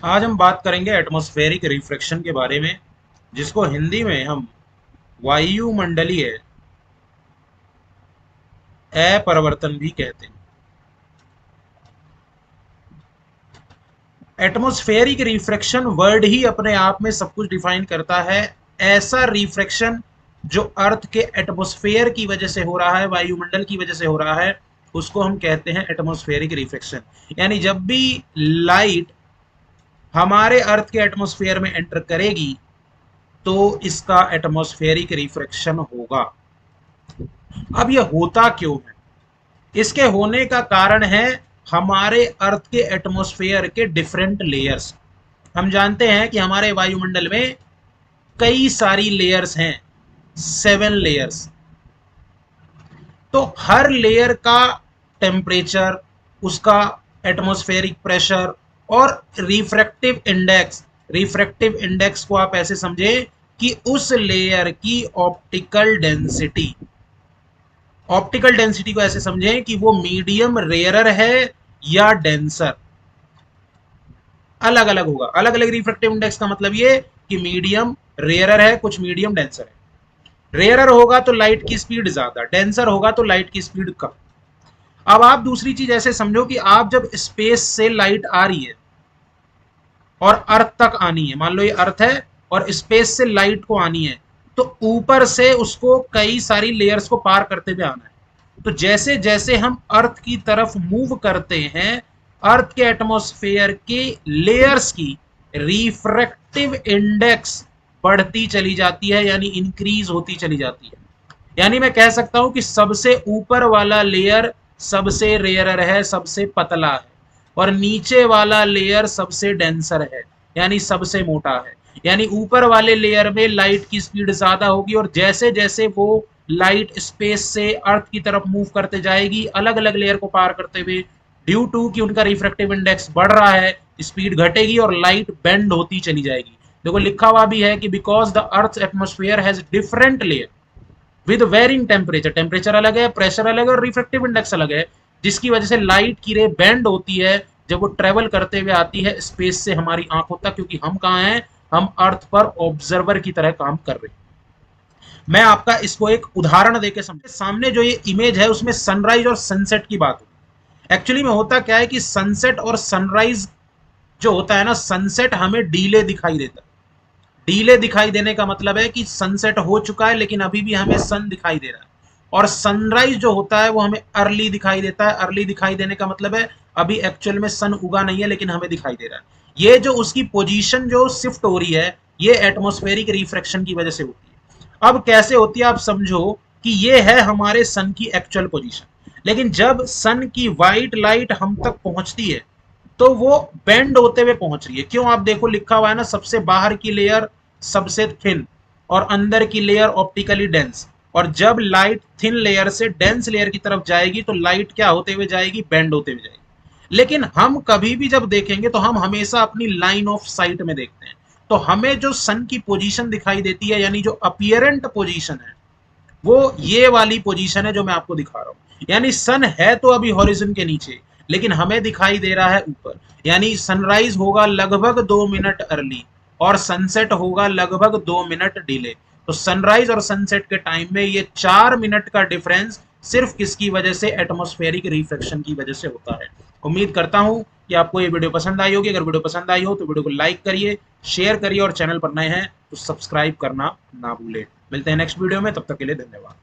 आज हम बात करेंगे एटमॉस्फेरिक रिफ्रैक्शन के बारे में, जिसको हिंदी में हम वायुमंडलीय अपरिवर्तन भी कहते हैं। एटमॉस्फेरिक रिफ्रैक्शन वर्ड ही अपने आप में सब कुछ डिफाइन करता है। ऐसा रिफ्रैक्शन जो अर्थ के एटमॉस्फेयर की वजह से हो रहा है, वायुमंडल की वजह से हो रहा है, उसको हम कहते हैं एटमॉस्फेरिक रिफ्रैक्शन। यानी जब भी लाइट हमारे अर्थ के एटमॉस्फेयर में एंटर करेगी तो इसका एटमॉस्फेरिक रिफ्रैक्शन होगा। अब यह होता क्यों है? इसके होने का कारण है हमारे अर्थ के एटमॉस्फेयर के डिफरेंट लेयर्स। हम जानते हैं कि हमारे वायुमंडल में कई सारी लेयर्स हैं, 7 लेयर्स। तो हर लेयर का टेम्परेचर, उसका एटमॉस्फेरिक प्रेशर और रिफ्रैक्टिव इंडेक्स को आप ऐसे समझे कि उस लेयर की ऑप्टिकल डेंसिटी को ऐसे समझें कि वो मीडियम रेयरर है या डेंसर। अलग अलग होगा। अलग अलग रिफ्रैक्टिव इंडेक्स का मतलब ये कि मीडियम रेयरर है, कुछ मीडियम डेंसर है। रेयरर होगा तो लाइट की स्पीड ज्यादा, डेंसर होगा तो लाइट की स्पीड कम। अब आप दूसरी चीज ऐसे समझो कि आप जब स्पेस से लाइट आ रही है और अर्थ तक आनी है, मान लो ये अर्थ है और स्पेस से लाइट को आनी है, तो ऊपर से उसको कई सारी लेयर्स को पार करते हुए आना है। तो जैसे जैसे हम अर्थ की तरफ मूव करते हैं, अर्थ के एटमॉस्फेयर के लेयर्स की रिफ्रैक्टिव इंडेक्स बढ़ती चली जाती है, यानी इंक्रीज होती चली जाती है। यानी मैं कह सकता हूं कि सबसे ऊपर वाला लेयर सबसे रेयरर है, सबसे पतला है, और नीचे वाला लेयर सबसे डेंसर है, यानी सबसे मोटा है। यानी ऊपर वाले लेयर में लाइट की स्पीड ज्यादा होगी, और जैसे जैसे वो लाइट स्पेस से अर्थ की तरफ मूव करते जाएगी, अलग अलग लेयर को पार करते हुए, ड्यू टू कि उनका रिफ्रैक्टिव इंडेक्स बढ़ रहा है, स्पीड घटेगी और लाइट बेंड होती चली जाएगी। देखो लिखा हुआ भी है कि because the earth atmosphere has different layer with varying temperature, temperature अलग है, प्रेशर अलग है और रिफ्रैक्टिव इंडेक्स अलग है, जिसकी वजह से लाइट की रे बेंड होती है जब वो ट्रेवल करते हुए आती है स्पेस से हमारी आंखों तक। क्योंकि हम कहाँ हैं? हम अर्थ पर ऑब्जर्वर की तरह काम कर रहे हैं। मैं आपका इसको एक उदाहरण देके समझ, सामने जो ये इमेज है उसमें सनराइज और सनसेट की बात होती है। एक्चुअली में होता क्या है कि सनसेट और सनराइज जो होता है ना, सनसेट हमें डीले दिखाई देता है। डीले दिखाई देने का मतलब है कि सनसेट हो चुका है लेकिन अभी भी हमें सन दिखाई दे रहा है। और सनराइज जो होता है वो हमें अर्ली दिखाई देता है। अर्ली दिखाई देने का मतलब है अभी एक्चुअल में सन उगा नहीं है लेकिन हमें दिखाई दे रहा है। ये जो उसकी पोजीशन जो शिफ्ट हो रही है, ये एटमॉस्फेरिक रिफ्रैक्शन की वजह से होती है। अब कैसे होती है आप समझो कि ये है हमारे सन की एक्चुअल पोजीशन, लेकिन जब सन की व्हाइट लाइट हम तक पहुंचती है तो वो बेंड होते हुए पहुंच रही है। क्यों? आप देखो लिखा हुआ है ना, सबसे बाहर की लेयर सबसे थिन और अंदर की लेयर ऑप्टिकली डेंस। और जब लाइट थिन लेयर से डेंस लेयर की तरफ जाएगी तो लाइट क्या होते हुए जाएगी? बेंड होते हुए जाएगी। लेकिन हम कभी भी जब देखेंगे तो हम हमेशा अपनी लाइन ऑफ साइट में देखते हैं। तो हमें जो सन की पोजीशन दिखाई देती है, यानी जो अपियरेंट पोजीशन है, वो ये वाली पोजीशन है जो मैं आपको दिखा रहा हूं। यानी सन है तो अभी हॉरिजन के नीचे, लेकिन हमें दिखाई दे रहा है ऊपर। यानी सनराइज होगा लगभग 2 मिनट अर्ली और सनसेट होगा लगभग 2 मिनट डिले। तो सनराइज और सनसेट के टाइम में ये 4 मिनट का डिफरेंस सिर्फ किसकी वजह से? एटमॉस्फेरिक रिफ्लेक्शन की वजह से होता है। उम्मीद करता हूं कि आपको ये वीडियो पसंद आई होगी। अगर वीडियो पसंद आई हो तो वीडियो को लाइक करिए, शेयर करिए, और चैनल पर नए हैं तो सब्सक्राइब करना ना भूलें। मिलते हैं नेक्स्ट वीडियो में, तब तक के लिए धन्यवाद।